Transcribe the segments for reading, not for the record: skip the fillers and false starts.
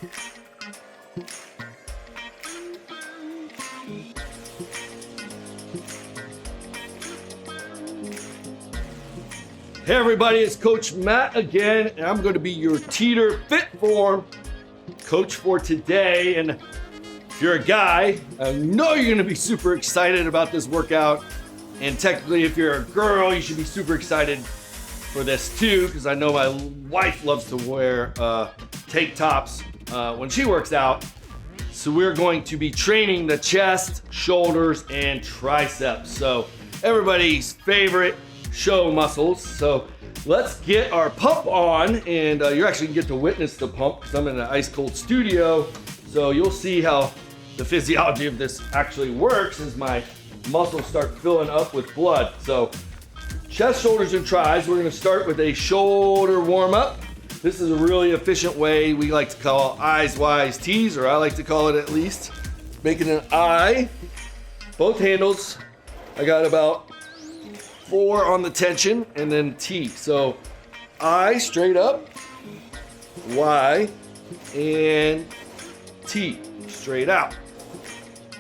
Hey everybody, it's Coach Matt again, and I'm going to be your Teeter FitForm coach for today. And if you're a guy, I know you're going to be super excited about this workout. And technically, if you're a girl, you should be super excited for this too, because I know my wife loves to wear tank tops when she works out. So we're going to be training the chest, shoulders, and triceps. So everybody's favorite show muscles. So let's get our pump on, and you're actually gonna get to witness the pump because I'm in an ice cold studio. So you'll see how the physiology of this actually works as my muscles start filling up with blood. So chest, shoulders, and tries. We're gonna start with a shoulder warm up. This is a really efficient way we like to call eyes wise T's, or I like to call it at least. Making an I, both handles. I got about 4 on the tension, and then T. So I straight up, Y, and T straight out.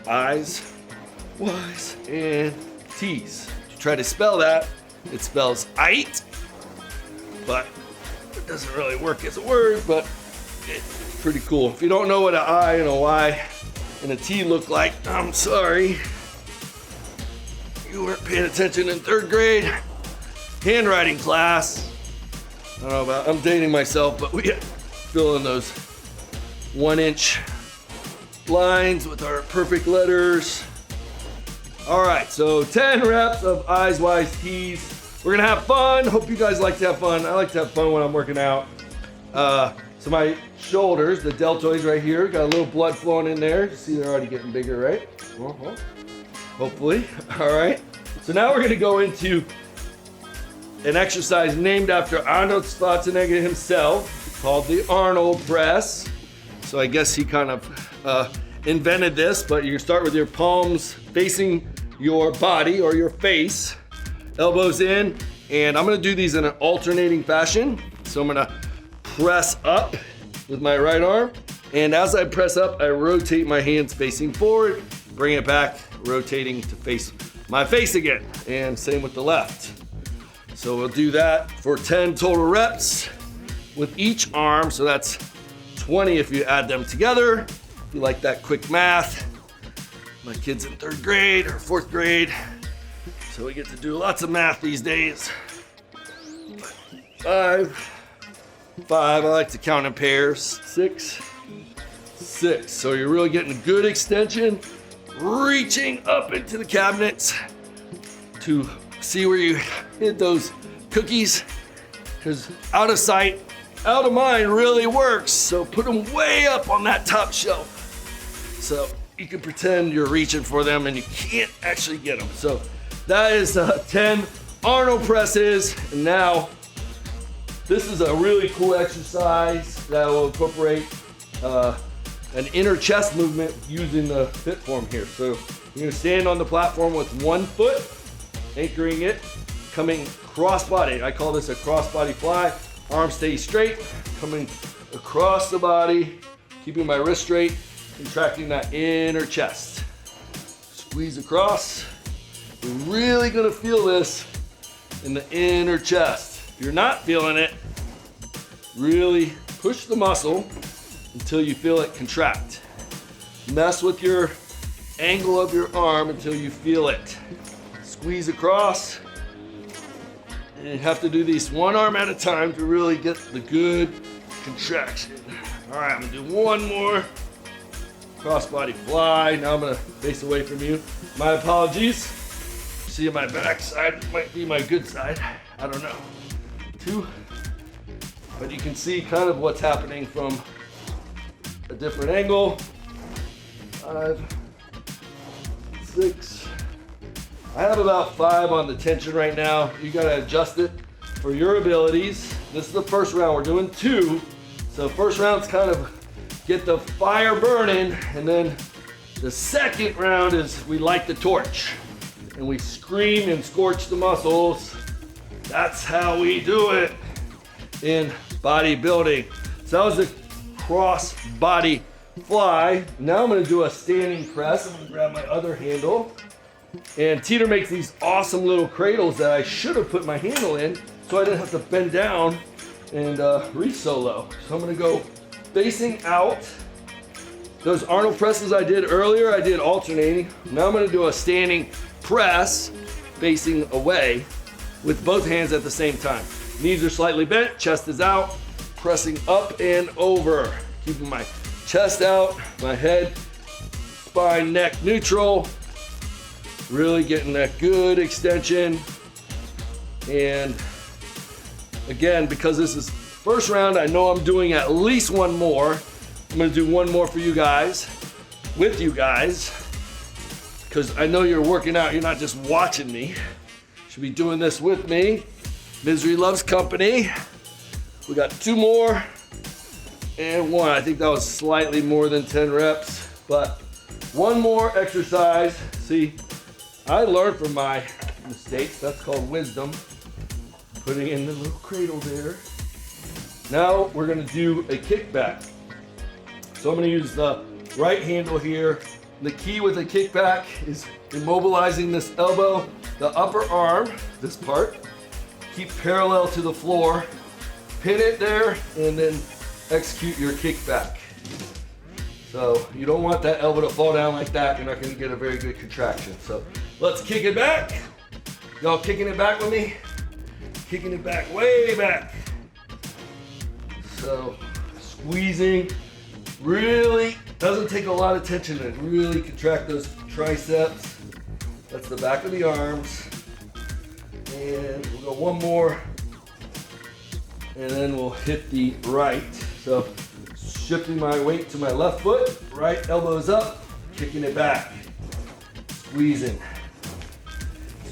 I's, Y's, and T's. If you try to spell that, it spells ite, but it doesn't really work as a word, but it's pretty cool. If you don't know what an I and a Y and a T look like, I'm sorry. You weren't paying attention in 3rd grade handwriting class. I don't know about, I'm dating myself, but we fill in those 1-inch lines with our perfect letters. All right, so 10 reps of eyes, Y's, T's. We're gonna have fun. Hope you guys like to have fun. I like to have fun when I'm working out. So my shoulders, the deltoids right here, got a little blood flowing in there. You see they're already getting bigger, right? Hopefully. All right. So now we're going to go into an exercise named after Arnold Schwarzenegger himself called the Arnold press. So I guess he kind of invented this, but you start with your palms facing your body or your face, elbows in, and I'm going to do these in an alternating fashion. So I'm going to press up with my right arm, and as I press up, I rotate my hands facing forward, bring it back, rotating to face my face again, and same with the left. So we'll do that for 10 total reps with each arm. So that's 20 if you add them together. If you like that quick math, my kid's in 3rd grade or 4th grade, so we get to do lots of math these days. 5, I like to count in pairs. 6. So you're really getting a good extension, reaching up into the cabinets to see where you hit those cookies, because out of sight, out of mind really works. So put them way up on that top shelf so you can pretend you're reaching for them and you can't actually get them. So that is 10 Arnold presses. And now this is a really cool exercise that will incorporate an inner chest movement using the FitForm here. So you're gonna stand on the platform with one foot, anchoring it, coming cross body. I call this a cross body fly. Arm stays straight, coming across the body, keeping my wrist straight, contracting that inner chest. Squeeze across. You're really gonna feel this in the inner chest. If you're not feeling it, really push the muscle until you feel it contract. Mess with your angle of your arm until you feel it. Squeeze across. And you have to do these one arm at a time to really get the good contraction. All right, I'm gonna do one more. Cross body fly. Now I'm gonna face away from you. My apologies. See, my back side might be my good side. I don't know. 2. But you can see kind of what's happening from a different angle. 5, 6. I have about 5 on the tension right now. You gotta adjust it for your abilities. This is the first round. We're doing 2. So first round's kind of get the fire burning, and then the second round is we light the torch and we scream and scorch the muscles. That's how we do it in bodybuilding. So that was a cross body fly. Now I'm gonna do a standing press. I'm gonna grab my other handle. And Teeter makes these awesome little cradles that I should have put my handle in so I didn't have to bend down and reach so low. So I'm gonna go facing out. Those Arnold presses I did earlier, I did alternating. Now I'm gonna do a standing press facing away with both hands at the same time. Knees are slightly bent, chest is out, pressing up and over. Keeping my chest out, my head, spine, neck neutral. Really getting that good extension. And again, because this is first round, I know I'm doing at least one more. I'm gonna do one more for you guys, with you guys, because I know you're working out, you're not just watching me. You should be doing this with me. Misery loves company. We got 2 more and 1. I think that was slightly more than 10 reps, but 1 more exercise. See, I learned from my mistakes. That's called wisdom. Putting in the little cradle there. Now we're gonna do a kickback. So I'm gonna use the right handle here. The key with the kickback is immobilizing this elbow, the upper arm, this part. Keep parallel to the floor. Pin it there and then execute your kickback. So you don't want that elbow to fall down like that. You're not gonna get a very good contraction. So let's kick it back. Y'all kicking it back with me? Kicking it back, way back. So squeezing, really doesn't take a lot of tension to really contract those triceps. That's the back of the arms. And we'll go 1 more. And then we'll hit the right. So shifting my weight to my left foot, right elbow's up, kicking it back. Squeezing.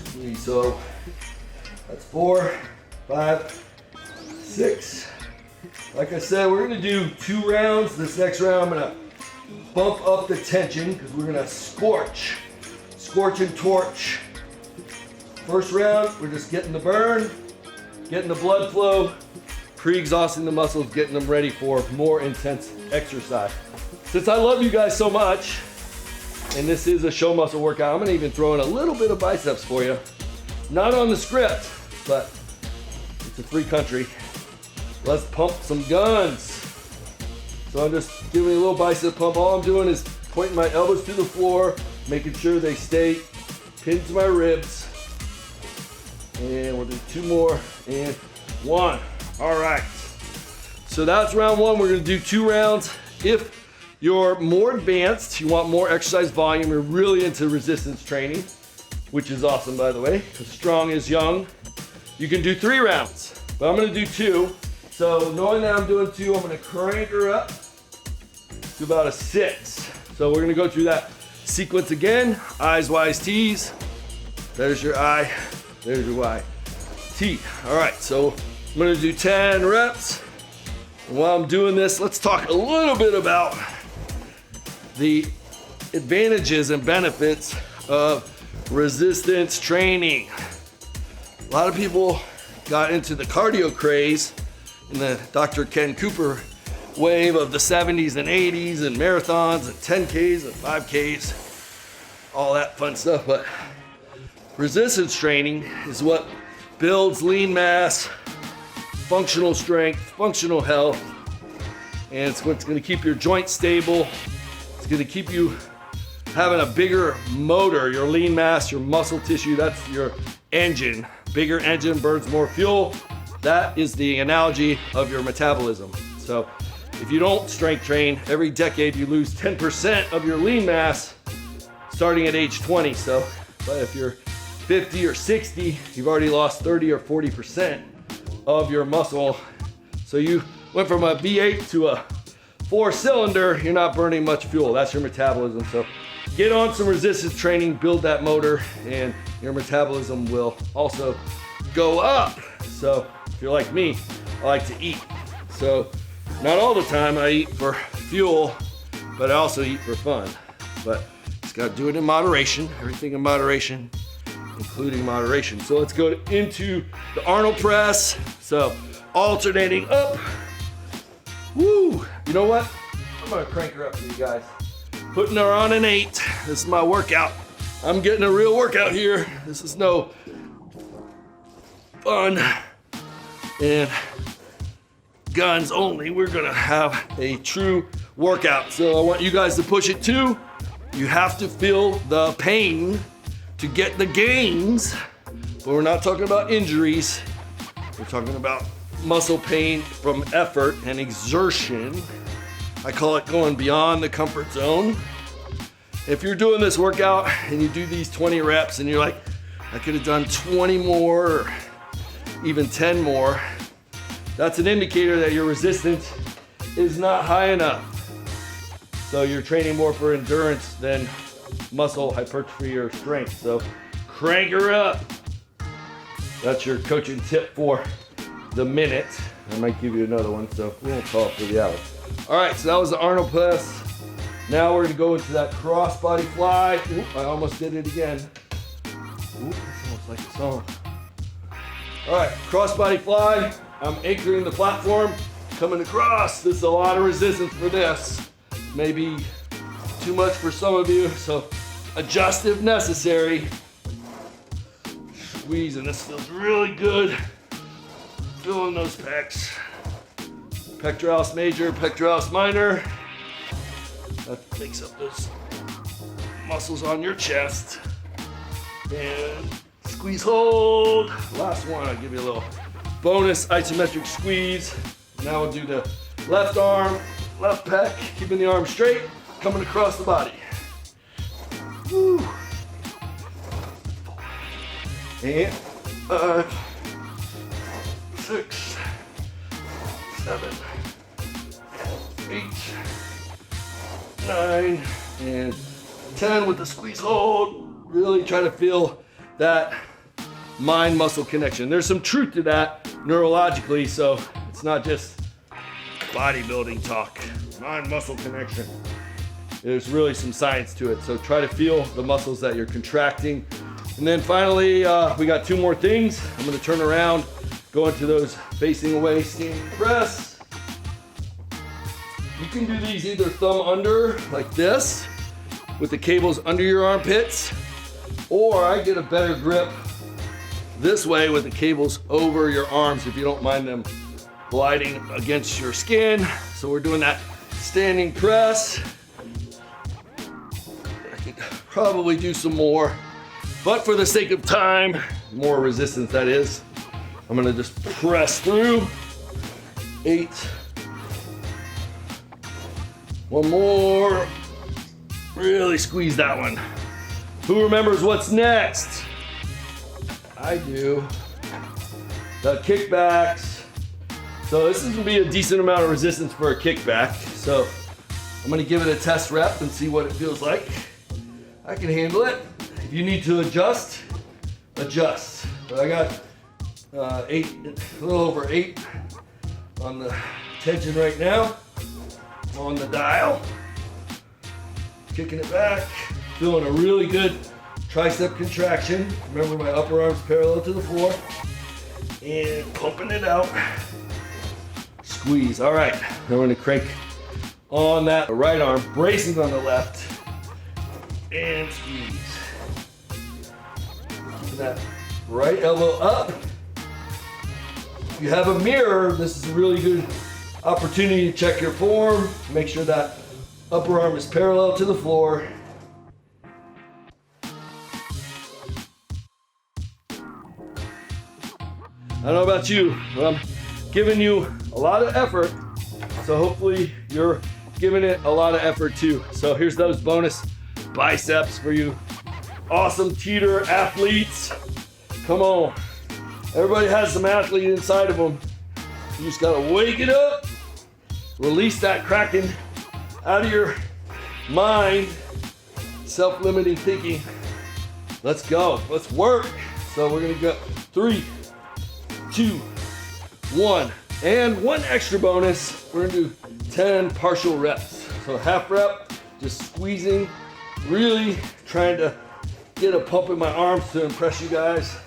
Squeeze. So that's 4, 5, 6. Like I said, we're gonna do 2 rounds. This next round, I'm gonna bump up the tension because we're gonna scorch and torch. First round, we're just getting the burn, getting the blood flow, pre-exhausting the muscles, getting them ready for more intense exercise. Since I love you guys so much, and this is a show muscle workout, I'm gonna even throw in a little bit of biceps for you. Not on the script, but it's a free country. Let's pump some guns. So I'm just giving a little bicep pump. All I'm doing is pointing my elbows to the floor, making sure they stay pinned to my ribs. And we'll do 2 more and 1. All right. So that's round 1. We're gonna do 2 rounds. If you're more advanced, you want more exercise volume, you're really into resistance training, which is awesome, by the way, because strong is young, you can do 3 rounds, but I'm gonna do 2. So knowing that I'm doing 2, I'm gonna crank her up to about a 6. So we're gonna go through that sequence again. Eyes, Y's, T's. There's your I, there's your Y. T. All right, so I'm gonna do 10 reps. And while I'm doing this, let's talk a little bit about the advantages and benefits of resistance training. A lot of people got into the cardio craze in the Dr. Ken Cooper wave of the 70s and 80s and marathons and 10Ks and 5Ks, all that fun stuff. But resistance training is what builds lean mass, functional strength, functional health, and it's what's going to keep your joints stable. It's going to keep you having a bigger motor, your lean mass, your muscle tissue, that's your engine. Bigger engine burns more fuel. That is the analogy of your metabolism. So if you don't strength train, every decade you lose 10% of your lean mass starting at age 20. So but if you're 50 or 60, you've already lost 30 or 40% of your muscle. So you went from a V8 to a 4-cylinder, you're not burning much fuel. That's your metabolism. So get on some resistance training, build that motor, and your metabolism will also go up. So if you're like me, I like to eat. So not all the time I eat for fuel, but I also eat for fun. But just gotta do it in moderation, everything in moderation, including moderation. So let's go into the Arnold press. So alternating up. Woo! You know what? I'm gonna crank her up for you guys. Putting her on an 8. This is my workout. I'm getting a real workout here. This is no fun and guns only. We're gonna have a true workout. So I want you guys to push it too. You have to feel the pain to get the gains, but we're not talking about injuries. We're talking about muscle pain from effort and exertion. I call it going beyond the comfort zone. If you're doing this workout and you do these 20 reps and you're like, I could have done 20 more or even 10 more, that's an indicator that your resistance is not high enough. So you're training more for endurance than muscle hypertrophy or strength. So crank her up. That's your coaching tip for the minute. I might give you another one, so we won't call it for the hour. All right, so that was the Arnold press. Now we're gonna go into that cross-body fly. Oop, I almost did it again. Oop, that's almost like a song. All right, cross-body fly. I'm anchoring the platform, coming across. This is a lot of resistance for this. Maybe too much for some of you, so adjust if necessary. Squeezing, this feels really good. Feeling those pecs. Pectoralis major, pectoralis minor. That makes up those muscles on your chest. And squeeze, hold. Last one, I'll give you a little bonus isometric squeeze. Now we'll do the left arm, left pec, keeping the arm straight, coming across the body. Woo. And 5, 6, 7, 8, 9, and 10 with the squeeze hold. Really try to feel that mind-muscle connection. There's some truth to that neurologically, so it's not just bodybuilding talk. Mind-muscle connection. There's really some science to it, so try to feel the muscles that you're contracting. And then finally, we got 2 more things. I'm gonna turn around, go into those facing away standing press. You can do these either thumb under, like this, with the cables under your armpits, or I get a better grip this way with the cables over your arms if you don't mind them gliding against your skin. So we're doing that standing press. I could probably do some more, but for the sake of time, more resistance that is, I'm gonna just press through. 8. One more. Really squeeze that one. Who remembers what's next? I do. The kickbacks. So this is gonna be a decent amount of resistance for a kickback. So I'm gonna give it a test rep and see what it feels like. I can handle it. If you need to adjust, adjust. But I got 8, a little over 8 on the tension right now, on the dial. Kicking it back, feeling a really good tricep contraction. Remember, my upper arm's parallel to the floor. And pumping it out. Squeeze. All right, now we're gonna crank on that right arm, bracing on the left, and squeeze. Keeping that right elbow up. If you have a mirror, this is a really good opportunity to check your form. Make sure that upper arm is parallel to the floor. I don't know about you, but I'm giving you a lot of effort, so hopefully you're giving it a lot of effort too. So here's those bonus biceps for you awesome Teeter athletes. Come on. Everybody has some athlete inside of them. You just gotta wake it up, release that cracking out of your mind, self-limiting thinking. Let's go, let's work. So we're gonna go 3, 2, 1, and one extra bonus. We're gonna do 10 partial reps. So half rep, just squeezing, really trying to get a pump in my arms to impress you guys.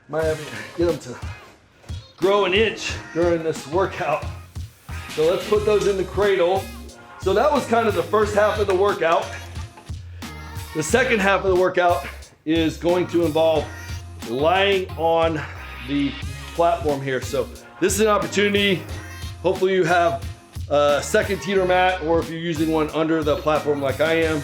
Might have to get them to grow an inch during this workout. So let's put those in the cradle. So that was kind of the first half of the workout. The second half of the workout is going to involve lying on the platform here. So this is an opportunity. Hopefully you have a second teeter mat, or if you're using one under the platform like I am,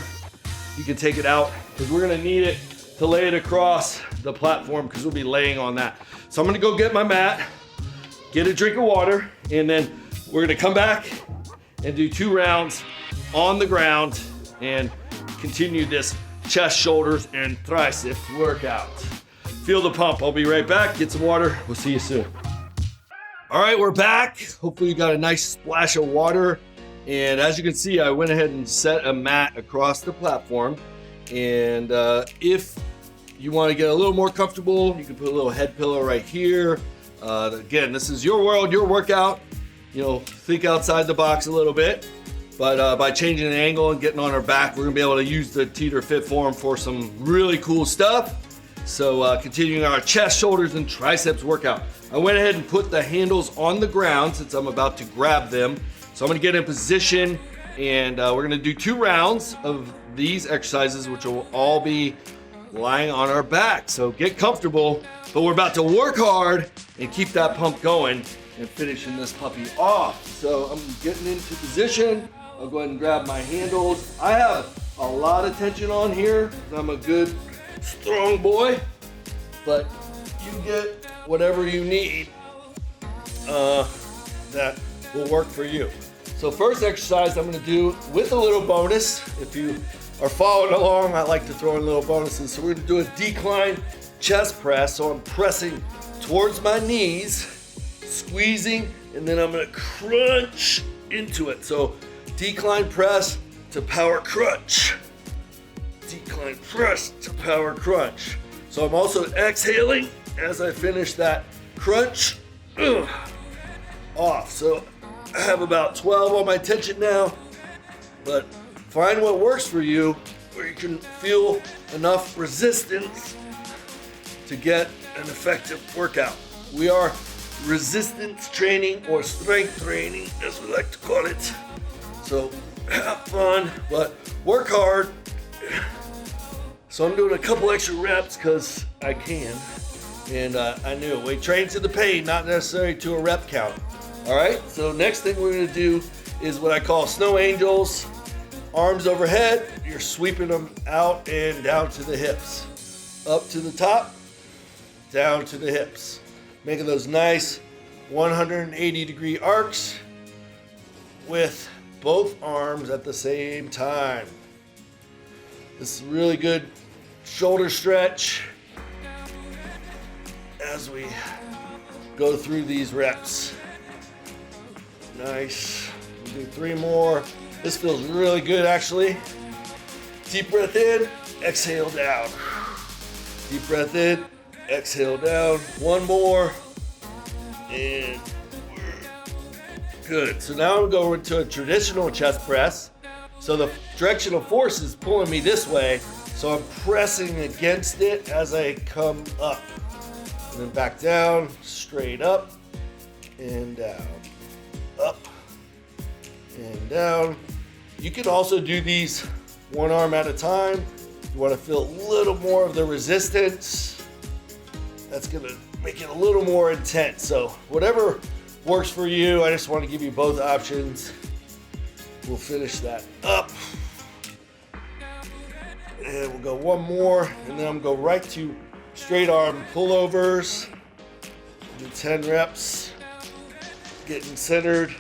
you can take it out because we're gonna need it to lay it across the platform because we'll be laying on that. So I'm gonna go get my mat, get a drink of water, and then we're gonna come back and do 2 rounds on the ground and continue this chest, shoulders, and triceps workout. Feel the pump. I'll be right back. Get some water. We'll see you soon. All right, we're back. Hopefully you got a nice splash of water. And as you can see, I went ahead and set a mat across the platform. And if you want to get a little more comfortable, you can put a little head pillow right here. Again, this is your world, your workout. You know, think outside the box a little bit. But by changing the angle and getting on our back, we're gonna be able to use the Teeter FitForm for some really cool stuff. So continuing our chest, shoulders, and triceps workout. I went ahead and put the handles on the ground since I'm about to grab them. So I'm gonna get in position, and we're gonna do 2 rounds of these exercises, which will all be lying on our back. So get comfortable, but we're about to work hard and keep that pump going and finishing this puppy off. So I'm getting into position. I'll go ahead and grab my handles. I have a lot of tension on here. I'm a good, strong boy, but you get whatever you need that will work for you. So first exercise I'm gonna do with a little bonus. If you are following along, I like to throw in little bonuses. So we're gonna do a decline chest press. So I'm pressing towards my knees, squeezing, and then I'm gonna crunch into it. So decline press to power crunch. Decline press to power crunch. So I'm also exhaling as I finish that crunch off. So I have about 12 on my tension now, but find what works for you where you can feel enough resistance to get an effective workout. We are resistance training, or strength training as we like to call it. So have fun, but work hard. So I'm doing a couple extra reps because I can. And I knew we train to the pain, not necessarily to a rep count. All right, so next thing we're gonna do is what I call snow angels. Arms overhead, you're sweeping them out and down to the hips. Up to the top, down to the hips. Making those nice 180-degree arcs with both arms at the same time. This is really good shoulder stretch as we go through these reps. Nice. We'll do 3 more. This feels really good actually. Deep breath in, exhale down. Deep breath in, exhale down. 1 more. And we're good. So now I'm going to a traditional chest press. So the direction of force is pulling me this way. So I'm pressing against it as I come up. And then back down, straight up and down. Up and down. You can also do these 1 arm at a time. You want to feel a little more of the resistance. That's gonna make it a little more intense. So whatever works for you, I just want to give you both options. We'll finish that up. And we'll go 1 more, and then I'm gonna go right to straight arm pullovers. Do 10 reps. Getting centered.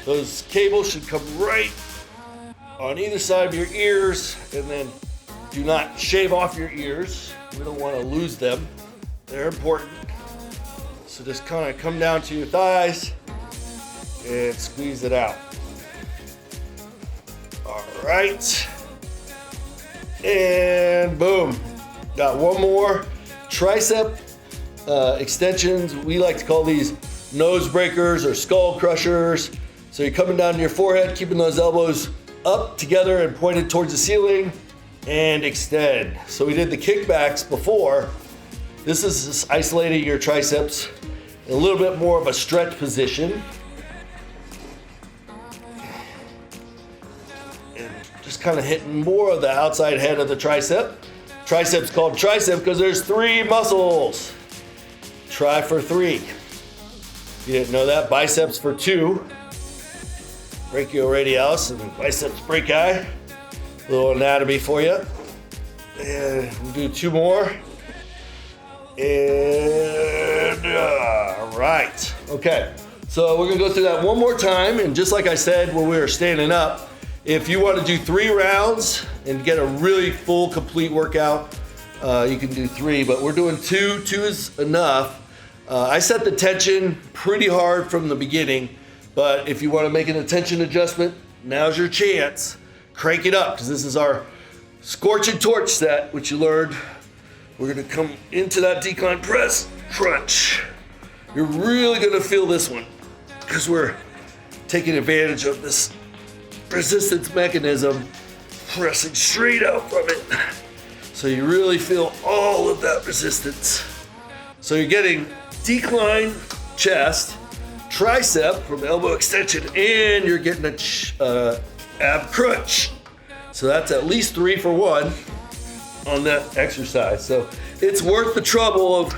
Those cables should come right on either side of your ears, and then do not shave off your ears. We don't want to lose them. They're important. So just kind of come down to your thighs and squeeze it out. All right. And boom. Got 1 more. Tricep extensions. We like to call these nose breakers or skull crushers. So you're coming down to your forehead, keeping those elbows up together and pointed towards the ceiling, and extend. So we did the kickbacks before. This is just isolating your triceps. a little bit more of a stretch position. And just kind of hitting more of the outside head of the tricep. Triceps called tricep because there's 3 muscles. Try for 3. If you didn't know that, biceps for 2. Brachioradialis and biceps brachii. Little anatomy for you. And we'll do 2 more. And all right. Okay. So we're gonna go through that one more time. And just like I said when we were standing up, if you want to do 3 rounds and get a really full, complete workout, you can do 3, but we're doing 2. 2 is enough. I set the tension pretty hard from the beginning, but if you want to make an attention adjustment, now's your chance. Crank it up, because this is our scorch and torch set, which you learned. We're gonna come into that decline press, crunch. You're really gonna feel this one, because we're taking advantage of this resistance mechanism, pressing straight out from it. So you really feel all of that resistance. So you're getting decline chest, tricep from elbow extension, and you're getting a ab crunch. So that's at least 3 for 1 on that exercise. So it's worth the trouble of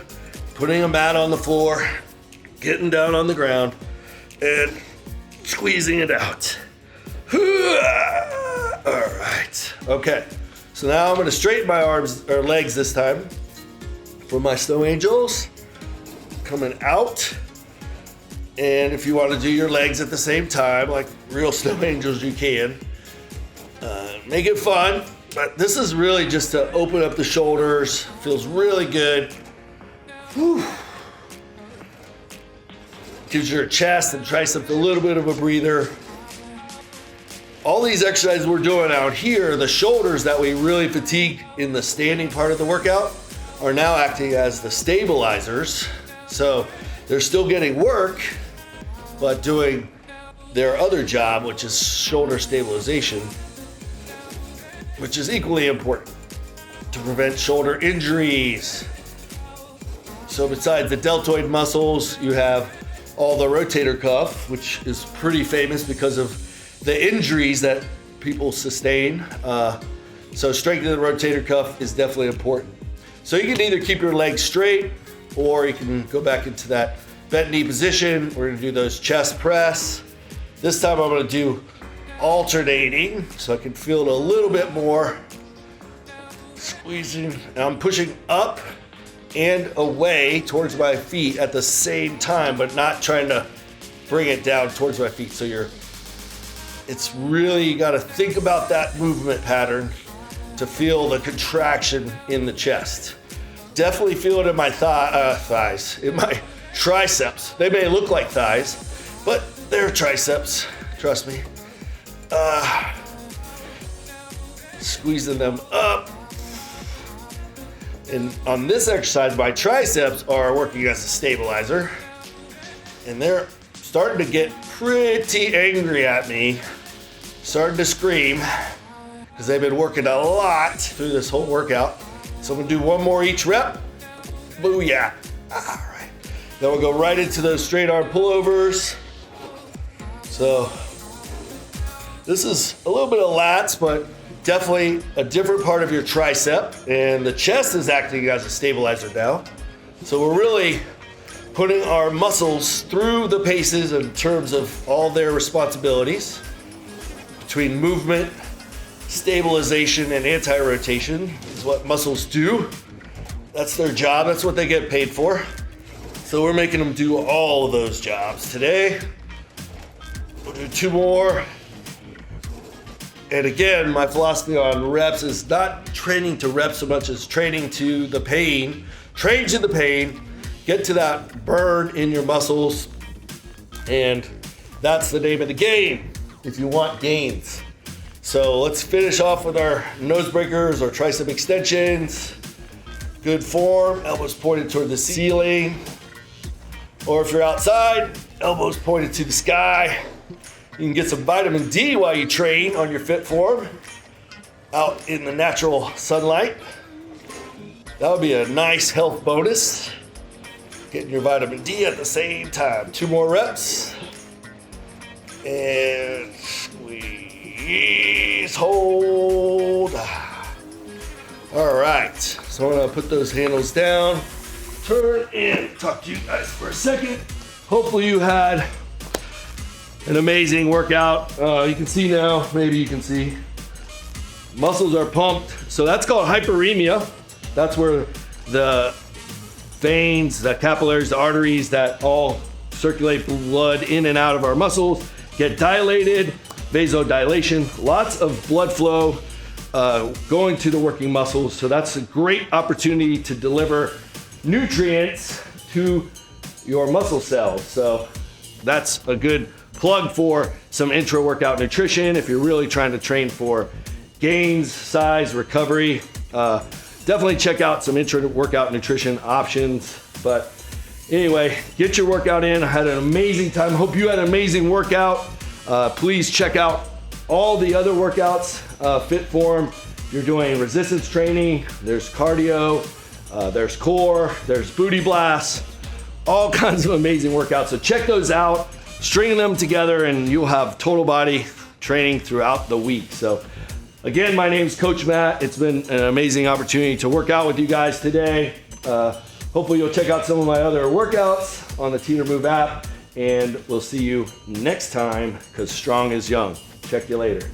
putting a mat on the floor, getting down on the ground, and squeezing it out. All right, okay. So now I'm gonna straighten my arms or legs this time for my snow angels. Coming out. And if you want to do your legs at the same time, like real snow angels, you can. Make it fun, but this is really just to open up the shoulders. Feels really good. Whew. Gives your chest and triceps a little bit of a breather. All these exercises we're doing out here, the shoulders that we really fatigue in the standing part of the workout, are now acting as the stabilizers. So they're still getting work, but doing their other job, which is shoulder stabilization, which is equally important to prevent shoulder injuries. So besides the deltoid muscles, you have all the rotator cuff, which is pretty famous because of the injuries that people sustain. So strengthening the rotator cuff is definitely important. So you can either keep your legs straight, or you can go back into that bent knee position. We're gonna do those chest press. This time I'm gonna do alternating, so I can feel it a little bit more. Squeezing, and I'm pushing up and away towards my feet at the same time, but not trying to bring it down towards my feet. So it's really, you gotta think about that movement pattern to feel the contraction in the chest. Definitely feel it in my thighs, in my triceps. They may look like thighs, but they're triceps, trust me. Squeezing them up. And on this exercise, my triceps are working as a stabilizer. And they're starting to get pretty angry at me, starting to scream, because they've been working a lot through this whole workout. So I'm gonna do 1 more each rep. Booyah. All right. Then we'll go right into those straight arm pullovers. So this is a little bit of lats, but definitely a different part of your tricep. And the chest is acting as a stabilizer now. So we're really putting our muscles through the paces in terms of all their responsibilities between movement, stabilization, and anti-rotation is what muscles do. That's their job. That's what they get paid for. So we're making them do all of those jobs today. We'll do 2 more. And again, my philosophy on reps is not training to reps so much as training to the pain. Train to the pain, get to that burn in your muscles, and that's the name of the game if you want gains. So let's finish off with our nose breakers or tricep extensions. Good form, elbows pointed toward the ceiling. Or if you're outside, elbows pointed to the sky. You can get some vitamin D while you train on your FitForm out in the natural sunlight. That would be a nice health bonus. Getting your vitamin D at the same time. 2 more reps. And squeeze, hold. All right, so I'm gonna put those handles down, turn and talk to you guys for a second. Hopefully you had an amazing workout. You can see now, maybe you can see, muscles are pumped. So that's called hyperemia. That's where the veins, the capillaries, the arteries that all circulate blood in and out of our muscles get dilated, vasodilation, lots of blood flow going to the working muscles. So that's a great opportunity to deliver nutrients to your muscle cells. So that's a good plug for some intra workout nutrition. If you're really trying to train for gains, size, recovery, definitely check out some intra workout nutrition options. But anyway, get your workout in. I had an amazing time. Hope you had an amazing workout. Please check out all the other workouts, FitForm. If you're doing resistance training, there's cardio, there's core, there's booty blasts, all kinds of amazing workouts. So check those out, string them together, and you'll have total body training throughout the week. So again, my name's Coach Matt. It's been an amazing opportunity to work out with you guys today. Hopefully you'll check out some of my other workouts on the Teeter Move app, and we'll see you next time, because strong is young. Check you later.